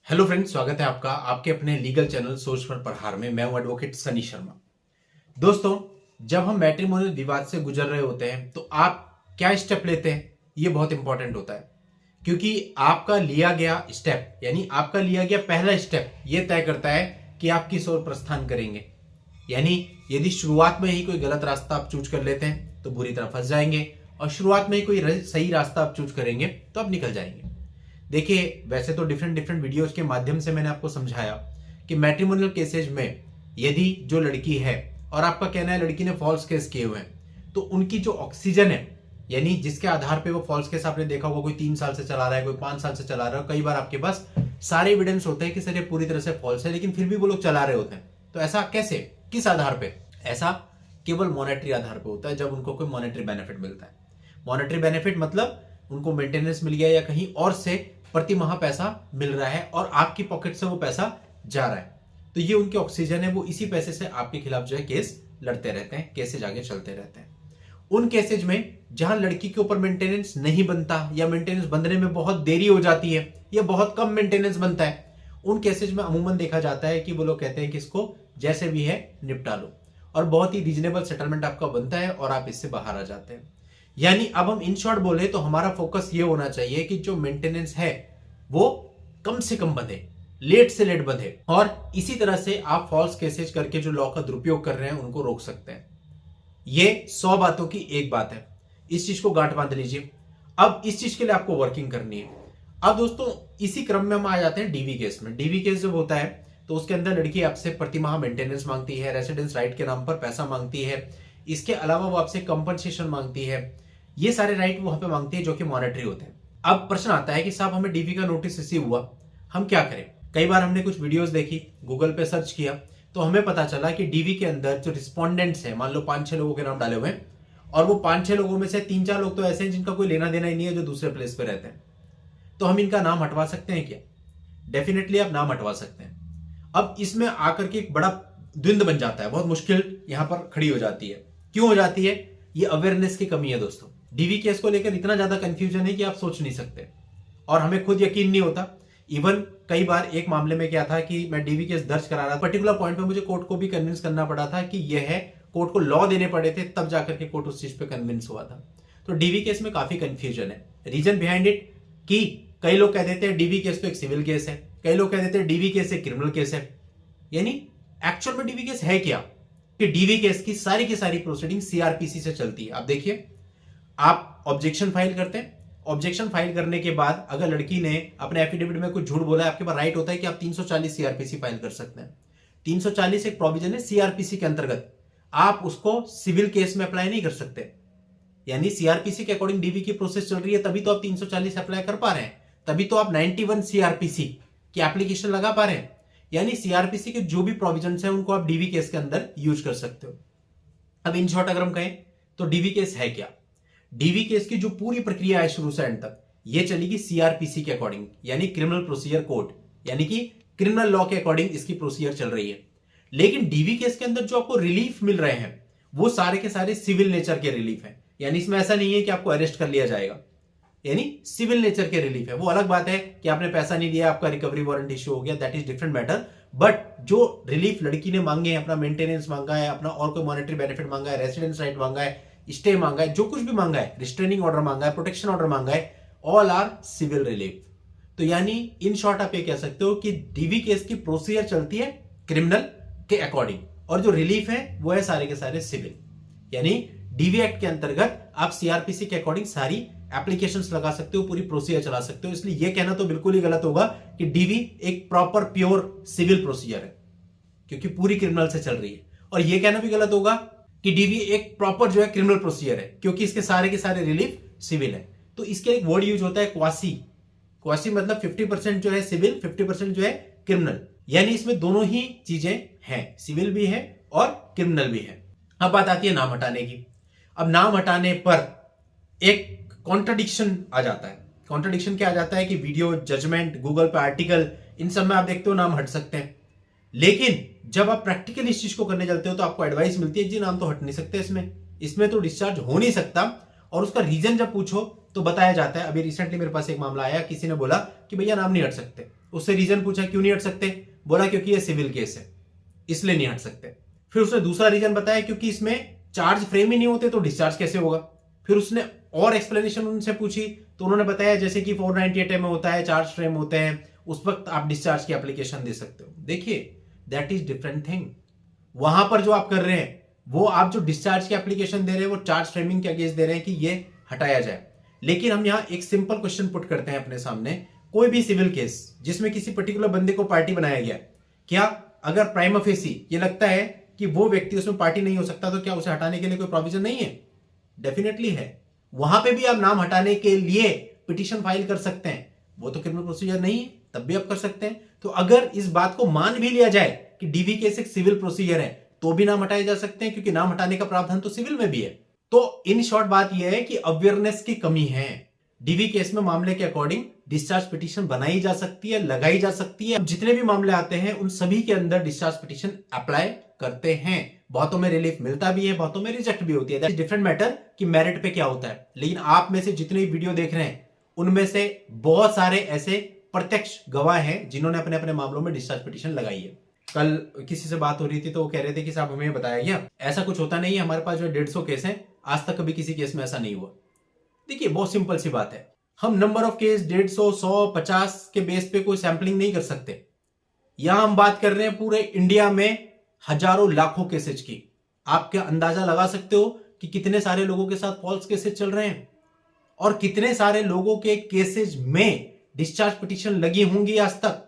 Hello friends, स्वागत है आपका आपके अपने लीगल चैनल सोच पर प्रहार में। मैं हूं एडवोकेट सनी शर्मा। दोस्तों, जब हम मैट्रिमोनियल विवाद से गुजर रहे होते हैं तो आप क्या स्टेप लेते हैं, ये बहुत इंपॉर्टेंट होता है, क्योंकि आपका लिया गया स्टेप यानी आपका लिया गया पहला स्टेप ये तय करता है कि आप किस ओर प्रस्थान करेंगे। यानी यदि शुरुआत में ही कोई गलत रास्ता आप चूज कर लेते हैं तो बुरी तरह फंस जाएंगे, और शुरुआत में ही कोई सही रास्ता आप चूज करेंगे तो आप निकल जाएंगे। देखिए, वैसे तो डिफरेंट डिफरेंट वीडियोज के माध्यम से मैंने आपको समझाया कि मैट्रिमोनियल केसेज में यदि जो लड़की है और आपका कहना है लड़की ने फॉल्स केस किए हुए हैं, तो उनकी जो ऑक्सीजन है यानी जिसके आधार पे वो फॉल्स केस आपने देखा होगा, कोई 3 साल से चला रहा है, कोई 5 साल से चला रहा है, कई बार आपके पास सारे एविडेंस होते हैं कि सर ये पूरी तरह से फॉल्स है, लेकिन फिर भी वो लोग चला रहे होते हैं। तो ऐसा कैसे, किस आधार पे? ऐसा केवल मॉनेटरी आधार पे होता है, जब उनको कोई मॉनेटरी बेनिफिट मिलता है। मॉनेटरी बेनिफिट मतलब उनको मेंटेनेंस मिल गया या कहीं और से प्रति माह पैसा मिल रहा है और आपकी पॉकेट से वो पैसा जा रहा है, तो ये उनकी ऑक्सीजन है। वो इसी पैसे से आपके खिलाफ जो है केस लड़ते रहते हैं, केसेज आगे चलते रहते हैं। उन केसेज में जहां लड़की के ऊपर मेंटेनेंस नहीं बनता या मेंटेनेंस बनने में बहुत देरी हो जाती है या बहुत कम मेंटेनेंस बनता है, उन केसेज में अमूमन देखा जाता है कि वो लोग कहते हैं कि इसको जैसे भी है निपटा लो, और बहुत ही रीजनेबल सेटलमेंट आपका बनता है और आप इससे बाहर आ जाते हैं। यानी अब हम इन शॉर्ट बोले तो हमारा फोकस ये होना चाहिए कि जो मेंटेनेंस है वो कम से कम बंधे, लेट से लेट बंधे, और इसी तरह से आप फॉल्स केसेज करके जो लॉ का दुरुपयोग कर रहे हैं उनको रोक सकते हैं। ये 100 बातों की एक बात है, इस चीज को गांठ बांध लीजिए। अब इस चीज के लिए आपको वर्किंग करनी है। अब दोस्तों, इसी क्रम में हम आ जाते हैं डीवी केस में। डीवी केस जब होता है तो उसके अंदर लड़की आपसे प्रति माह मेंटेनेंस मांगती है, रेसिडेंस राइट के नाम पर पैसा मांगती है, इसके अलावा वो आपसे कंपनसेशन मांगती है। ये सारे राइट वहां पे मांगती है जो कि मॉनेटरी होते हैं। अब प्रश्न आता है कि साहब हमें डीवी का नोटिस रिसीव हुआ, हम क्या करें? कई बार हमने कुछ वीडियोस देखी, गूगल पे सर्च किया, तो हमें पता चला कि डीवी के अंदर जो रिस्पोंडेंट्स हैं, मान लो 5-6 लोगों के नाम डाले हुए हैं, और वो 5-6 लोगों में से 3-4 लोग तो ऐसे हैं जिनका कोई लेना देना ही नहीं है, जो दूसरे प्लेस पे रहते हैं। तो हम इनका नाम हटवा सकते हैं क्या? डेफिनेटली आप नाम हटवा सकते हैं। अब इसमें आकर के एक बड़ा द्वंद बन जाता है, बहुत मुश्किल यहां पर खड़ी हो जाती है। क्यों हो जाती है? ये अवेयरनेस की कमी है दोस्तों। डीवी केस को लेकर इतना ज्यादा कंफ्यूजन है कि आप सोच नहीं सकते, और हमें खुद यकीन नहीं होता। इवन कई बार एक मामले में क्या था कि मैं डीवी केस दर्ज करा रहा था, पर्टिकुलर पॉइंट पे मुझे कोर्ट को भी कन्विंस करना पड़ा था कि यह है, कोर्ट को लॉ देने पड़े थे, तब जाकर के कोर्ट उस चीज पे कन्विंस हुआ था। तो डीवी केस में काफी कंफ्यूजन है। रीजन बिहाइंड इट कि कई लोग कह देते हैं डीवी केस तो एक सिविल केस है, कई लोग कह देते हैं डीवी केस एक क्रिमिनल केस है। यानी एक्चुअल में डीवी केस है क्या? कि डीवी केस की सारी प्रोसीडिंग सीआरपीसी से चलती है। आप देखिए, आप ऑब्जेक्शन फाइल करते हैं, ऑब्जेक्शन फाइल करने के बाद अगर लड़की ने अपने एफिडेविट में कुछ झूठ बोला है, आपके पास राइट होता है कि आप 340 सीआरपीसी फाइल कर सकते हैं। 340 एक प्रोविजन है सीआरपीसी के अंतर्गत, आप उसको सिविल केस में अप्लाई नहीं कर सकते। यानी सीआरपीसी के अकॉर्डिंग डीवी की प्रोसेस चल रही है, तभी तो आप 340 अप्लाई कर पा रहे हैं, तभी तो आप 91 सीआरपीसी की एप्लीकेशन लगा पा रहे हैं। यानी सीआरपीसी के जो भी प्रोविजन है उनको आप डीवी केस के अंदर यूज कर सकते हो। अब इन शॉर्ट अगर हम कहें तो डीवी केस है क्या? डीवी केस की जो पूरी प्रक्रिया है शुरू से एंड तक, ये चलेगी सीआरपीसी के अकॉर्डिंग, यानी क्रिमिनल प्रोसीजर कोड, यानी कि क्रिमिनल लॉ के अकॉर्डिंग इसकी प्रोसीजर चल रही है। लेकिन डीवी केस के अंदर जो आपको रिलीफ मिल रहे हैं वो सारे के सारे सिविल नेचर के रिलीफ है। यानी इसमें ऐसा नहीं है कि आपको अरेस्ट कर लिया जाएगा, यानी सिविल नेचर के रिलीफ है। वो अलग बात है कि आपने पैसा नहीं दिया, आपका रिकवरी वारंट इश्यू हो गया, that is different matter. But जो रिलीफ लड़की ने मांगे हैं, अपना मेंटेनेंस मांगा है, अपना और कोई मॉनेटरी बेनिफिट मांगा है, रेसिडेंस राइट मांगा है, स्टे मांगा है, जो कुछ भी मांगा है, रिस्ट्रेनिंग ऑर्डर मांगा है, प्रोटेक्शन ऑर्डर मांगा है, ऑल आर सिविल रिलीफ। तो यानी इन शॉर्ट आप ये कह सकते हो कि डीवी केस की प्रोसीजर चलती है क्रिमिनल के अकॉर्डिंग, और जो रिलीफ है वो है सारे के सारे सिविल। यानी डीवी एक्ट के अंतर्गत आप सीआरपीसी के अकॉर्डिंग सारी एप्लीकेशंस लगा सकते हो, पूरी प्रोसीजर चला सकते हो। इसलिए यह कहना तो बिल्कुल ही गलत होगा कि डीवी एक प्रॉपर प्योर सिविल प्रोसीजर है, क्योंकि पूरी क्रिमिनल से चल रही है। और यह कहना भी गलत होगा कि डीवी एक प्रॉपर जो है क्रिमिनल प्रोसीजर है, क्योंकि इसके सारे के सारे रिलीफ सिविल है। तो इसके एक वर्ड यूज होता है क्वासी। क्वासी मतलब 50% जो है सिविल, 50% जो है क्रिमिनल। यानी इसमें दोनों ही चीजें हैं, सिविल भी है और क्रिमिनल भी है। अब बात आती है नाम हटाने की। अब नाम हटाने पर एक कॉन्ट्रडिक्शन आ जाता है। कॉन्ट्रडिक्शन क्या आ जाता है कि वीडियो, जजमेंट, गूगल पे आर्टिकल, इन सब में आप देखते हो नाम हट सकते हैं, लेकिन जब आप प्रैक्टिकल इस चीज को करने चलते हो तो आपको एडवाइस मिलती है जी नाम तो हट नहीं सकते, इसमें तो डिस्चार्ज हो नहीं सकता। और उसका रीजन जब पूछो तो बताया जाता है, अभी रिसेंटली मेरे पास एक मामला आया, किसी ने बोला कि भैया नाम नहीं हट सकते। उससे रीजन पूछा क्यों नहीं हट सकते, बोला क्योंकि ये सिविल केस है इसलिए नहीं हट सकते। फिर उसने दूसरा रीजन बताया क्योंकि इसमें चार्ज फ्रेम ही नहीं होते तो डिस्चार्ज कैसे होगा। फिर उसने और एक्सप्लेनेशन उनसे पूछी तो उन्होंने बताया जैसे कि 498 में होता है, चार्ज फ्रेम होते हैं, उस वक्त आप डिस्चार्ज की एप्लीकेशन दे सकते हो। देखिए दैट इज डिफरेंट थिंग। वहां पर जो आप कर रहे हैं वो आप जो डिस्चार्ज की एप्लीकेशन दे रहे हैं वो चार्ज फ्रेमिंग के अगेंस्ट दे रहे हैं कि ये हटाया जाए। लेकिन हम यहां एक सिंपल क्वेश्चन पुट करते हैं अपने सामने, कोई भी सिविल केस जिसमें किसी पर्टिकुलर बंदे को पार्टी बनाया गया, क्या अगर प्राइमा फेसी ये लगता है कि वो व्यक्ति उसमें पार्टी नहीं हो सकता तो क्या उसे हटाने के लिए कोई प्रोविजन नहीं है? डेफिनेटली है। वहां पे भी आप नाम हटाने के लिए पिटीशन फाइल कर सकते हैं, वो तो क्रिमिनल प्रोसीजर नहीं है, तब भी आप कर सकते हैं। तो अगर इस बात को मान भी लिया जाए कि डीवी केस एक सिविल प्रोसीजर है तो भी नाम हटाए जा सकते हैं, क्योंकि नाम हटाने का प्रावधान तो सिविल में भी है। तो इन शॉर्ट बात यह है कि अवेयरनेस की कमी है। डीवी केस में मामले के अकॉर्डिंग डिस्चार्ज पिटीशन बनाई जा सकती है, लगाई जा सकती है। जितने भी मामले आते हैं उन सभी के अंदर डिस्चार्ज पिटीशन अप्लाई करते हैं। बहुतों में रिलीफ मिलता भी है, बहुतों में रिजेक्ट भी होती है। दैट्स डिफरेंट मैटर कि मेरिट पे क्या होता है। लेकिन आप में से जितने वीडियो देख रहे हैं उनमें से बहुत सारे ऐसे प्रत्यक्ष गवाह हैं जिन्होंने अपने अपने मामलों में डिस्चार्ज पिटीशन लगाई है। कल किसी से बात हो रही थी तो वो कह रहे थे कि साहब हमें बताया गया, ऐसा कुछ होता नहीं है, हमारे पास जो 150 केस हैं, आज तक कभी किसी केस में ऐसा नहीं हुआ। देखिए बहुत सिंपल सी बात है, हम नंबर ऑफ केस 150, 100, 50 के बेस पे कोई सैंपलिंग नहीं कर सकते। यहां हम बात कर रहे हैं पूरे इंडिया में हजारों लाखों केसेज की। आप क्या अंदाजा लगा सकते हो कि कितने सारे लोगों के साथ फॉल्स केसेज चल रहे हैं और कितने सारे लोगों के केसेज में डिस्चार्ज पिटीशन लगी होंगी आज तक?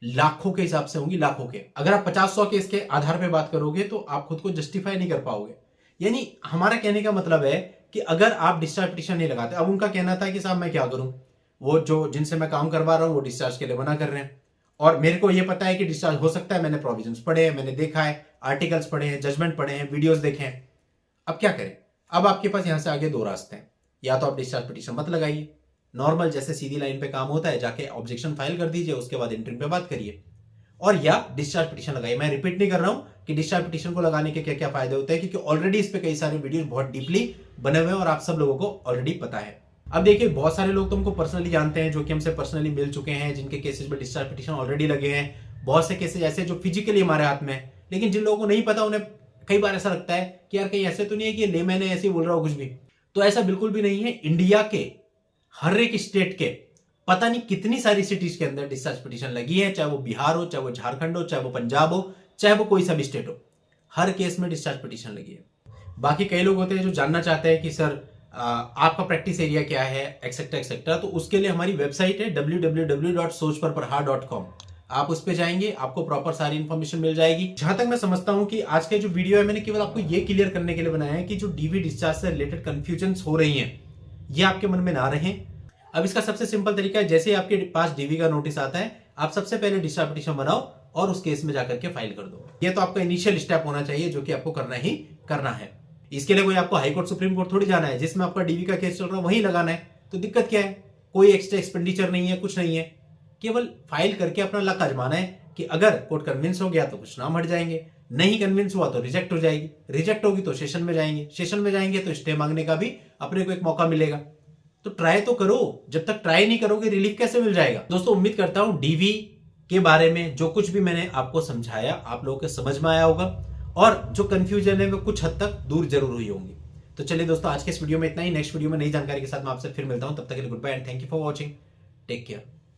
लाखों के हिसाब से होंगी, लाखों के। अगर आप 50-100 केस के आधार पे बात करोगे तो आप खुद को जस्टिफाई नहीं कर पाओगे। यानी हमारा कहने का मतलब है कि अगर आप डिस्चार्ज पिटीशन नहीं लगाते, अब उनका कहना था कि साहब मैं क्या करूं, वो जो जिनसे मैं काम करवा रहा हूं वो डिस्चार्ज के लिए मना कर रहे हैं और मेरे को ये पता है कि डिस्चार्ज हो सकता है, मैंने प्रोविजंस पढ़े हैं, मैंने देखा है, आर्टिकल्स पढ़े हैं, जजमेंट पढ़े हैं, वीडियोस देखे हैं। अब क्या करें? अब आपके पास यहां से आगे दो रास्ते हैं। या तो आप डिस्चार्ज पिटीशन मत लगाइए, नॉर्मल जैसे सीधी लाइन पे काम होता है, जाके ऑब्जेक्शन फाइल कर दीजिए, उसके बाद इंटरिम पे बात करिए, और या डिस्चार्ज पिटीशन लगाइए। मैं रिपीट नहीं कर रहा हूं कि डिस्चार्ज पिटीशन को लगाने के क्या क्या फायदे होते हैं, क्योंकि ऑलरेडी इस पे कई सारे वीडियो बहुत डीपली बने हुए हैं और आप सब लोगों को ऑलरेडी पता है। अब देखिए बहुत सारे लोग तो हमको पर्सनली जानते हैं, जो कि हमसे पर्सनली मिल चुके हैं, जिनके केसेस में डिस्चार्ज पिटीशन ऑलरेडी लगे हैं। बहुत से केसेस ऐसे जो फिजिकली हमारे हाथ में है, लेकिन जिन लोगों को नहीं पता उन्हें कई बार ऐसा लगता है कि यार कहीं ऐसे तो नहीं है कि लेमैन है ऐसे ही बोल रहा हूं कुछ भी। तो ऐसा बिल्कुल भी नहीं है। इंडिया के हर एक स्टेट के पता नहीं कितनी सारी सिटीज के अंदर डिस्चार्ज पिटीशन लगी है, चाहे वो बिहार हो, चाहे वो झारखंड हो, चाहे वो पंजाब हो, चाहे वो कोई सा भी स्टेट हो, हर केस में डिस्चार्ज पिटीशन लगी है। बाकी कई लोग होते हैं जो जानना चाहते हैं कि सर आपका प्रैक्टिस एरिया क्या है, एक्सेट्रा एक्सेट्रा। तो उसके लिए हमारी वेबसाइट है www.sojparparhar.com। आप उस पे जाएंगे, आपको प्रॉपर सारी इंफॉर्मेशन मिल जाएगी। जहां तक मैं समझता हूं कि आज के जो वीडियो है मैंने केवल आपको ये क्लियर करने के लिए बनाया है कि जो डीवी डिस्चार्ज से रिलेटेड कंफ्यूजन हो रही हैं ये आपके मन में ना रहे। अब इसका सबसे सिंपल तरीका है, जैसे आपके पास डीवी का नोटिस आता है, आप सबसे पहले डिस्चार्ज पिटीशन बनाओ और उस केस में जाकर के फाइल कर दो। ये तो आपका इनिशियल स्टेप होना चाहिए, जो कि आपको करना ही करना है। इसके लिए कोई आपको हाई कोर्ट सुप्रीम कोर्ट थोड़ी जाना है, जिसमें आपका डीवी का केस चल रहा है वहीं लगाना है। तो दिक्कत क्या है? कोई एक्स्ट्रा एक्सपेंडिचर नहीं है, कुछ नहीं है, केवल फाइल करके अपना लक आजमाना है कि अगर कोर्ट कन्विंस हो गया तो कुछ नाम हट जाएंगे, नहीं कन्विंस हुआ तो रिजेक्ट हो जाएगी, रिजेक्ट होगी तो सेशन में जाएंगे, सेशन में जाएंगे तो स्टे मांगने का भी अपने को एक मौका मिलेगा। तो ट्राई तो करो, जब तक ट्राई नहीं करोगे रिलीफ कैसे मिल जाएगा? दोस्तों उम्मीद करता हूं डीवी के बारे में जो कुछ भी मैंने आपको समझाया आप लोगों के समझ में आया होगा और जो कंफ्यूजन है वो कुछ हद तक दूर जरूर हुई होंगी। तो चलिए दोस्तों आज के इस वीडियो में इतना ही। नेक्स्ट वीडियो में नई जानकारी के साथ मैं आपसे फिर मिलता हूं, तब तक के लिए goodbye and thank you for watching. Take care.